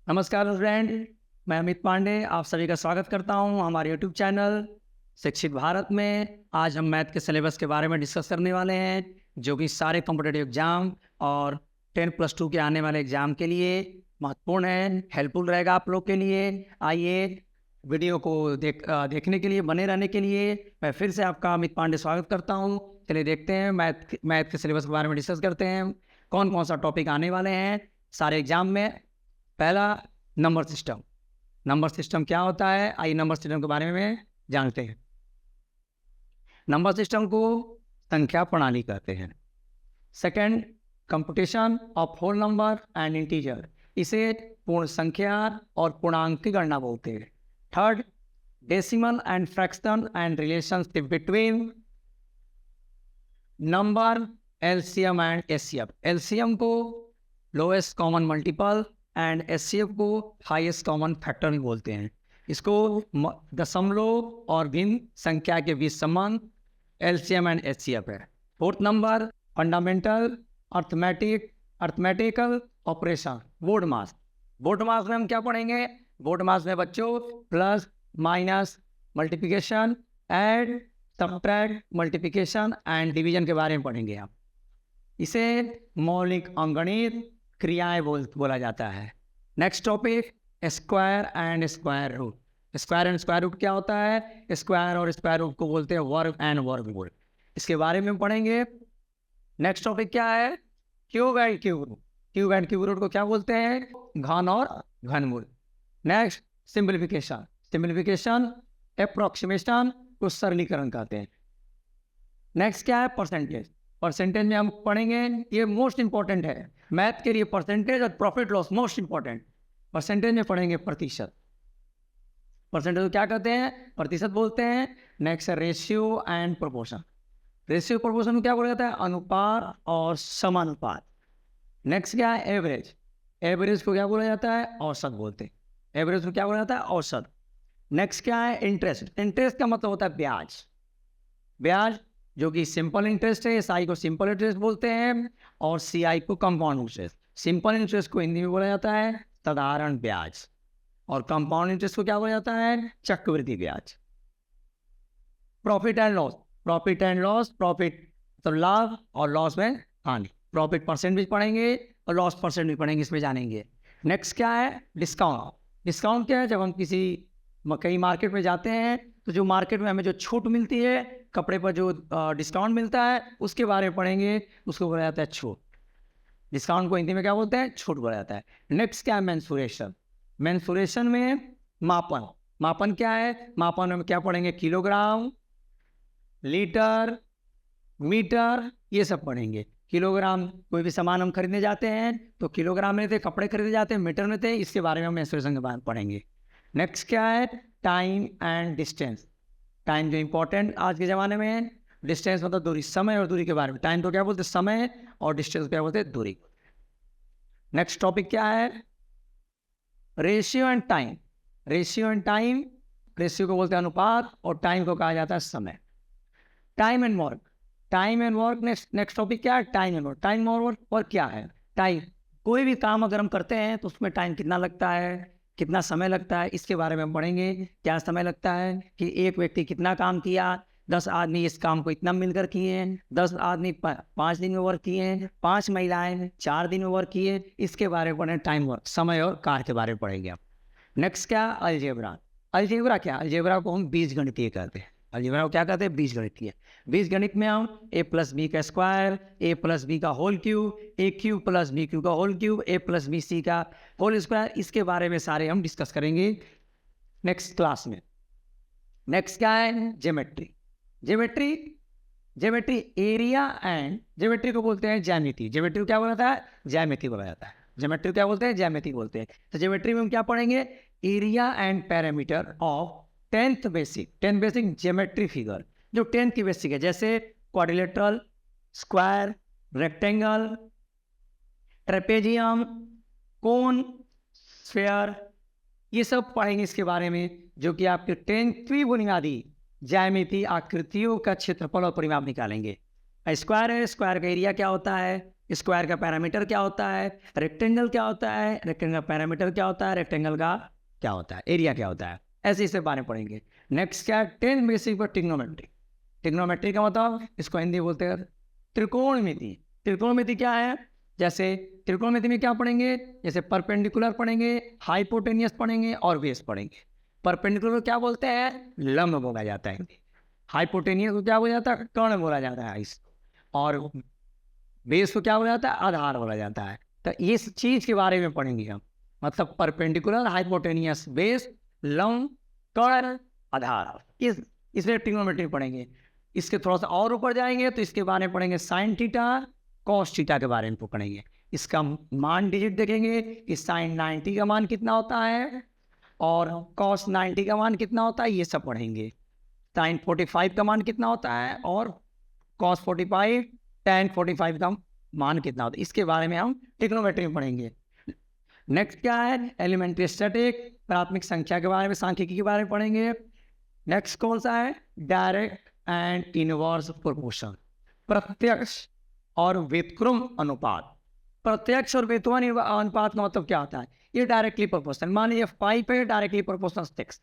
नमस्कार फ्रेंड, मैं अमित पांडे आप सभी का स्वागत करता हूं हमारे यूट्यूब चैनल शिक्षित भारत में। आज हम मैथ के सिलेबस के बारे में डिस्कस करने वाले हैं, जो कि सारे कॉम्पिटिटिव एग्जाम और 10+2 के आने वाले एग्जाम के लिए महत्वपूर्ण है, हेल्पफुल रहेगा आप लोग के लिए। आइए वीडियो को देखने के लिए, बने रहने के लिए मैं फिर से आपका अमित पांडे स्वागत करता हूँ। चलिए देखते हैं मैथ के सिलेबस के बारे में डिस्कस करते हैं, कौन कौन सा टॉपिक आने वाले हैं सारे एग्जाम में। पहला, नंबर सिस्टम। नंबर सिस्टम क्या होता है, आइए नंबर सिस्टम के बारे में जानते हैं। नंबर सिस्टम को संख्या प्रणाली कहते हैं। Second, computation of whole number and integer, इसे पूर्ण संख्या और पूर्णांक की गणना बोलते हैं। Third, decimal and fraction and relationship between number, LCM and HCF. LCM को lowest common multiple and HCF को हाईएस्ट कॉमन फैक्टर भी बोलते हैं। इसको दशमलव और भिन्न संख्या के बीच संबंध एलसीएम एंड एचसीएफ है। Fourth number, fundamental arithmetical operation, BODMAS. BODMAS में हम क्या पढ़ेंगे? बोर्ड मास में बच्चों plus minus, multiplication, add, subtract, multiplication and division के बारे में पढ़ेंगे आप। इसे मौलिक अंकगणित क्रियाएं बोला जाता है। Next topic, square and square root. Square and square root क्या होता है? स्क्वायर और स्क्वायर रूट को बोलते हैं वर्ग एंड वर्गमूल, इसके बारे में पढ़ेंगे। नेक्स्ट टॉपिक क्या है? Cube and cube root. Cube and cube root को क्या बोलते हैं? घन और घनमूल। Next, simplification. सिंप्लीफिकेशन अप्रोक्सीमेशन को सरलीकरण कहते हैं। नेक्स्ट क्या है? परसेंटेज। परसेंटेज में हम पढ़ेंगे, ये मोस्ट इंपॉर्टेंट है मैथ के लिए। परसेंटेज और profit loss most important. Percentage में पढ़ेंगे प्रतिशत। परसेंटेज को क्या कहते हैं? प्रतिशत बोलते हैं। नेक्स्ट है ratio and proportion. Ratio proportion को क्या बोला जाता है? अनुपात और समानुपात। नेक्स्ट क्या है? एवरेज। एवरेज को क्या बोला जाता है? औसत बोलते हैं। एवरेज को क्या बोला जाता है? औसत। नेक्स्ट क्या है? इंटरेस्ट। इंटरेस्ट का मतलब होता है ब्याज। ब्याज जो कि सिंपल इंटरेस्ट है, एसआई को सिंपल इंटरेस्ट बोलते हैं और सीआई को कंपाउंड इंटरेस्ट। सिंपल इंटरेस्ट को हिंदी में बोला जाता है साधारण ब्याज, और कंपाउंड इंटरेस्ट को क्या बोला जाता है? चक्रवृद्धि ब्याज। Profit and loss. Profit and loss, profit तो लाभ और लॉस में हानि। प्रॉफिट परसेंट भी पढ़ेंगे और लॉस परसेंट भी पढ़ेंगे, इसमें जानेंगे। नेक्स्ट क्या है? डिस्काउंट। डिस्काउंट क्या है? जब हम किसी कहीं मार्केट में जाते हैं तो जो मार्केट में हमें जो छूट मिलती है, कपड़े पर जो डिस्काउंट मिलता है, उसके बारे में पढ़ेंगे। उसको बोला जाता है छूट। डिस्काउंट को हिंदी में क्या बोलते हैं? छूट बोला जाता है। नेक्स्ट क्या है? मेंसुरेशन। मेंसुरेशन में मापन। मापन क्या है? मापन में क्या पढ़ेंगे? किलोग्राम, लीटर, मीटर, ये सब पढ़ेंगे। किलोग्राम, कोई भी सामान हम खरीदने जाते हैं तो किलोग्राम में थे, कपड़े खरीदने जाते हैं मीटर में थे, इसके बारे में हम मेंसुरेशन के बारे में पढ़ेंगे। नेक्स्ट क्या है? Time and distance. टाइम जो इंपॉर्टेंट आज के ज़माने में है। डिस्टेंस मतलब दूरी, समय और दूरी के बारे में। टाइम तो क्या बोलते हैं? समय, और डिस्टेंस क्या बोलते हैं? दूरी। नेक्स्ट टॉपिक क्या है? Ratio and time. Ratio and time, ratio को बोलते हैं अनुपात और टाइम को कहा जाता है समय। Time and work. Time and work. Next topic क्या है? Time and work. टाइम और वर्क क्या है? टाइम, कोई भी काम अगर हम करते हैं तो उसमें टाइम कितना लगता है, कितना समय लगता है, इसके बारे में हम पढ़ेंगे। क्या समय लगता है कि एक व्यक्ति कितना काम किया, 10 आदमी इस काम को इतना मिलकर किए हैं, 10 आदमी 5 दिन में वर्क किए हैं, 5 महिलाएं 4 दिन में वर्क किए, इसके बारे में पढ़ें। टाइम वर्क, समय और कार्य के बारे में पढ़ेंगे आप। नेक्स्ट क्या? अलजेब्रा। अलजेब्रा क्या? अलजेब्रा को हम बीजगणितीय कहते हैं। अलजेब्रा को क्या कहते हैं? बीजगणितीय। बीजगणित में हम a प्लस बी का स्क्वायर, a प्लस बी का whole cube, a cube plus B cube का whole cube, a plus B C का होल स्क्वायर, इसके बारे में सारे हम डिस्कस करेंगे नेक्स्ट क्लास में। नेक्स्ट क्या है? Geometry. Geometry, geometry area and, geometry को बोलते हैं ज्यामिति। ज्योमेट्री को क्या बोला जाता है? ज्यामिति बोला जाता है। ज्योमेट्री को क्या बोलते हैं? ज्यामिति बोलते हैं। तो ज्योमेट्री में हम क्या पढ़ेंगे? Area and parameter of 10th basic, 10th basic geometry figure, जो 10th की बेसिक है, जैसे क्वाड्रिलेटरल, स्क्वायर, रेक्टेंगल, ट्रेपेजियम, कोन, स्फीयर, ये सब पढ़ेंगे इसके बारे में, जो कि आपके 10वीं बुनियादी ज्यामिति आकृतियों का क्षेत्रफल और परिमाप निकालेंगे। स्क्वायर है, स्क्वायर का एरिया क्या होता है? स्क्वायर का पैरामीटर क्या होता है, रेक्टेंगल क्या होता है, रेक्टेंगल पैरामीटर क्या होता है, रेक्टेंगल का क्या होता है, एरिया क्या होता है, ऐसे इसे बारे में पढ़ेंगे। नेक्स्ट क्या है, 10 बेसिक पर ट्रिग्नोमेट्री। ट्रिग्नोमेट्री का मतलब इसको हिंदी बोलते हैं त्रिकोणमिति। त्रिकोणमिति क्या है, जैसे त्रिकोणमिति में क्या पढ़ेंगे, जैसे परपेंडिकुलर पढ़ेंगे, हाइपोटेनियस पढ़ेंगे और बेस पढ़ेंगे। परपेंडिकुलर क्या बोलते हैं, लंब बोला जाता है। हाइपोटेनियस को क्या बोला जाता है, कर्ण बोला जाता है इस, और बेस को क्या बोला जाता है, आधार बोला जाता है। तो इस चीज के बारे में पढ़ेंगे हम, मतलब परपेंडिकुलर, हाइपोटेनियस, बेस, लंब, कर्ण, आधार, इसमें ट्रिग्नोमेट्री पढ़ेंगे। इसके थोड़ा सा और ऊपर जाएंगे तो इसके बारे में पढ़ेंगे साइन थीटा, कॉस थीटा के बारे में पढ़ेंगे। इसका मान डिजिट देखेंगे कि साइन 90 का मान कितना होता है और कॉस 90 का मान कितना होता है, ये सब पढ़ेंगे। साइन 45 का मान कितना होता है और कॉस 45, tan 45 का मान कितना होता है, इसके बारे में हम ट्रिग्नोमेट्री में पढ़ेंगे। नेक्स्ट क्या है, एलिमेंट्री स्टैटिक, प्राथमिक संख्या के बारे में, सांख्यिकी के बारे में पढ़ेंगे। नेक्स्ट कौन सा है, डायरेक्ट एंड इनवर्स प्रोपोर्शन, प्रत्यक्ष और व्युत्क्रम अनुपात। प्रत्यक्ष और व्युत्क्रम अनुपात का मतलब क्या होता है, ये डायरेक्टली प्रोपोर्शनल, मान लीजिए 5 है डायरेक्टली प्रोपोर्शनल 6,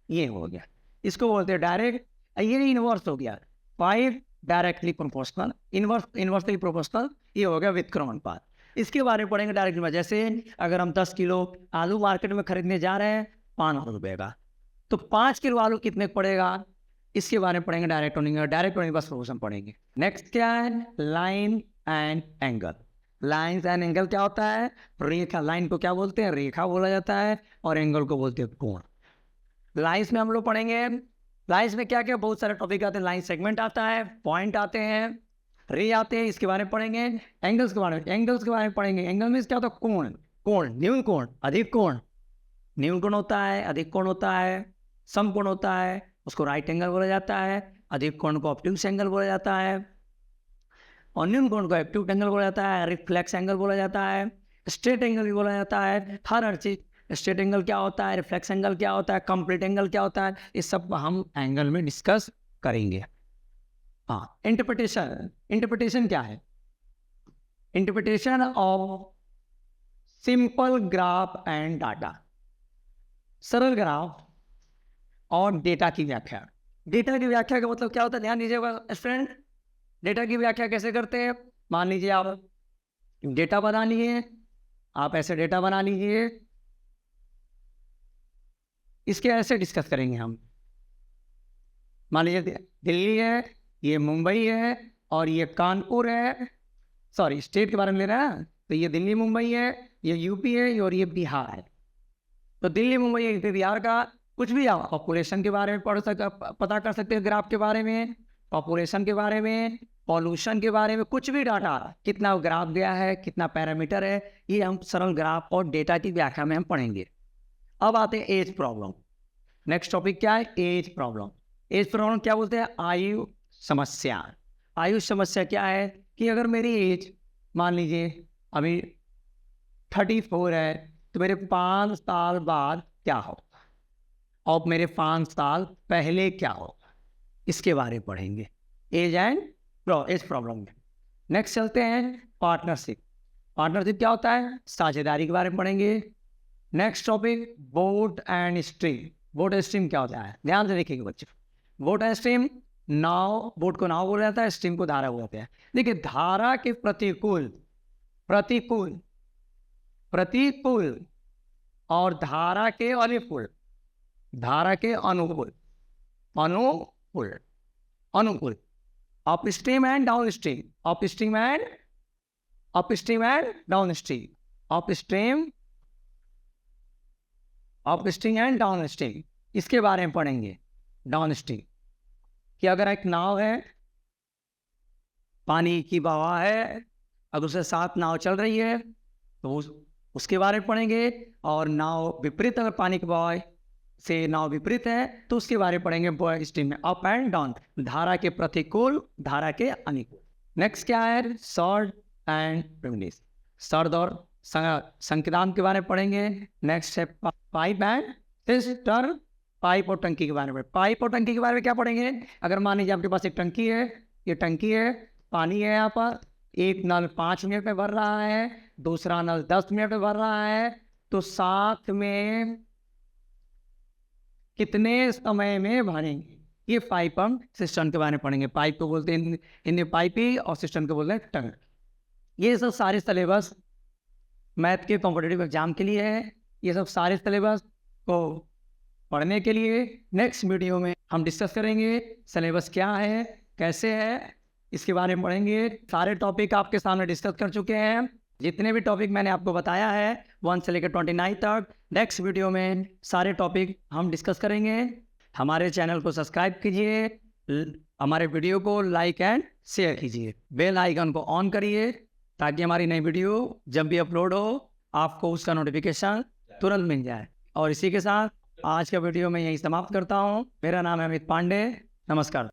ये हो गया, इसको बोलते हैं डायरेक्ट। ये इनवर्स हो गया, 5 डायरेक्टली प्रोपोर्शनल, इनवर्सली प्रोपोर्शनल, ये हो गया व्युत्क्रम अनुपात। इसके बारे में पढ़ेंगे डायरेक्टली। जैसे अगर हम 10 किलो आलू मार्केट में खरीदने जा रहे हैं 500 रुपये का, तो 5 किलो आलू कितने पड़ेगा, इसके बारे में पढ़ेंगे डायरेक्ट बस प्रोपोर्शन पढ़ेंगे। नेक्स्ट क्या है, line and angle. Line and angle क्या होता है, रेखा, लाइन को क्या बोलते हैं, रेखा बोला जाता है, और एंगल को बोलते हैं कोण। लाइन्स में हम लोग पढ़ेंगे, लाइन्स में क्या क्या बहुत सारे टॉपिक आते हैं, लाइन सेगमेंट आता है, पॉइंट आते हैं, रे आते हैं, इसके बारे में पढ़ेंगे। एंगल्स के बारे में पढ़ेंगे। एंगल में क्या होता है, कोण, न्यून कोण, अधिक कोण, न्यून कोण होता है, अधिक कोण होता है, सम कोण होता है, उसको राइट एंगल बोला जाता है। अधिक कोण को ऑब्ट्यूस एंगल बोला जाता है, और न्यून कोण को एक्यूट एंगल बोला जाता है, रिफ्लेक्स एंगल बोला जाता है, स्ट्रेट एंगल भी बोला जाता है। हर चीज, स्ट्रेट एंगल क्या होता है, रिफ्लेक्स एंगल क्या होता है, कंप्लीट एंगल क्या होता है, इस सब हम एंगल में डिस्कस करेंगे। हाँ, इंटरप्रिटेशन क्या है, interpretation of simple graph and data, सरल ग्राफ और डेटा की व्याख्या। डेटा की व्याख्या का मतलब क्या होता है, ध्यान दीजिएगा स्टूडेंट। डेटा की व्याख्या कैसे करते हैं, मान लीजिए आप डेटा बना लिए, आप ऐसे डेटा बना लीजिए, इसके ऐसे डिस्कस करेंगे हम। मान लीजिए दिल्ली है, ये मुंबई है, और ये कानपुर है, सॉरी स्टेट के बारे में ले रहा है, तो ये दिल्ली मुंबई है, ये यूपी है, और ये बिहार है। तो दिल्ली मुंबई यूपी बिहार का कुछ भी आप पॉपुलेशन के बारे में पता कर सकते हैं, ग्राफ के बारे में, पॉपुलेशन के बारे में, पॉल्यूशन के बारे में, कुछ भी डाटा, कितना ग्राफ गया है, कितना पैरामीटर है, ये हम सरल ग्राफ और डेटा की व्याख्या में हम पढ़ेंगे। अब आते हैं एज प्रॉब्लम। नेक्स्ट टॉपिक क्या है, एज प्रॉब्लम। एज प्रॉब्लम क्या बोलते हैं, आयु समस्या। आयु समस्या क्या है कि अगर मेरी एज मान लीजिए अभी 34 है, तो मेरे 5 साल बाद क्या होगा, और मेरे 5 साल पहले क्या होगा, इसके बारे में पढ़ेंगे, एज प्रॉब्लम में। नेक्स्ट चलते हैं पार्टनरशिप। पार्टनरशिप क्या होता है, साझेदारी के बारे में पढ़ेंगे। Next topic boat and stream. Boat and stream क्या होता है, ध्यान से देखिएगा बच्चे। Boat and stream, now, boat को नाव बोला जाता है, स्ट्रीम को धारा बोलते हैं। देखिए धारा के प्रतिकूल और धारा के अनुकूल, अनुकूल, upstream and downstream, upstream and downstream, upstream and downstream, इसके बारे में पढ़ेंगे। डाउनस्ट्रीम कि अगर एक नाव है, पानी की बहाव है, अगर उसके साथ नाव चल रही है तो उसके बारे में पढ़ेंगे, और नाव विपरीत, अगर पानी के बहाव से नाव विपरीत है तो उसके बारे में पढ़ेंगे स्ट्रीम में, अप एंड डाउन, धारा के प्रतिकूल, धारा के अनुकूल। नेक्स्ट क्या है, शॉर्ट एंड प्रिमिटिव, शॉर्ट और संकेतांक के बारे में पढ़ेंगे। नेक्स्ट है पाइप एंड सिस्टर्न, पाइप और टंकी के बारे में। पाइप और टंकी के बारे में क्या पढ़ेंगे, अगर मान लीजिए आपके पास एक टंकी है, ये टंकी है, पानी है यहाँ पर, एक नल 5 मिनट में भर रहा है, दूसरा नल 10 मिनट में भर रहा है, तो साथ में कितने समय में भरेंगे? ये पाइप हम सिस्टम के बारे में पढ़ेंगे। पाइप को बोलते हैं हिंदी पाइपी और सिस्टम को बोलते हैं टंग। ये सब सारे सिलेबस मैथ के कॉम्पिटिटिव एग्जाम के लिए है। ये सब सारे सिलेबस को पढ़ने के लिए नेक्स्ट वीडियो में हम डिस्कस करेंगे। सिलेबस क्या है, कैसे है, इसके बारे में पढ़ेंगे। सारे टॉपिक आपके सामने डिस्कस कर चुके हैं। जितने भी टॉपिक मैंने आपको बताया है 1 से लेकर 29 तक, नेक्स्ट वीडियो में सारे टॉपिक हम डिस्कस करेंगे। हमारे चैनल को सब्सक्राइब कीजिए, हमारे वीडियो को लाइक एंड शेयर कीजिए, बेल आइकन को ऑन करिए ताकि हमारी नई वीडियो जब भी अपलोड हो आपको उसका नोटिफिकेशन तुरंत मिल जाए। और इसी के साथ आज का वीडियो मैं यहीं समाप्त करता हूँ। मेरा नाम है अमित पांडे। नमस्कार।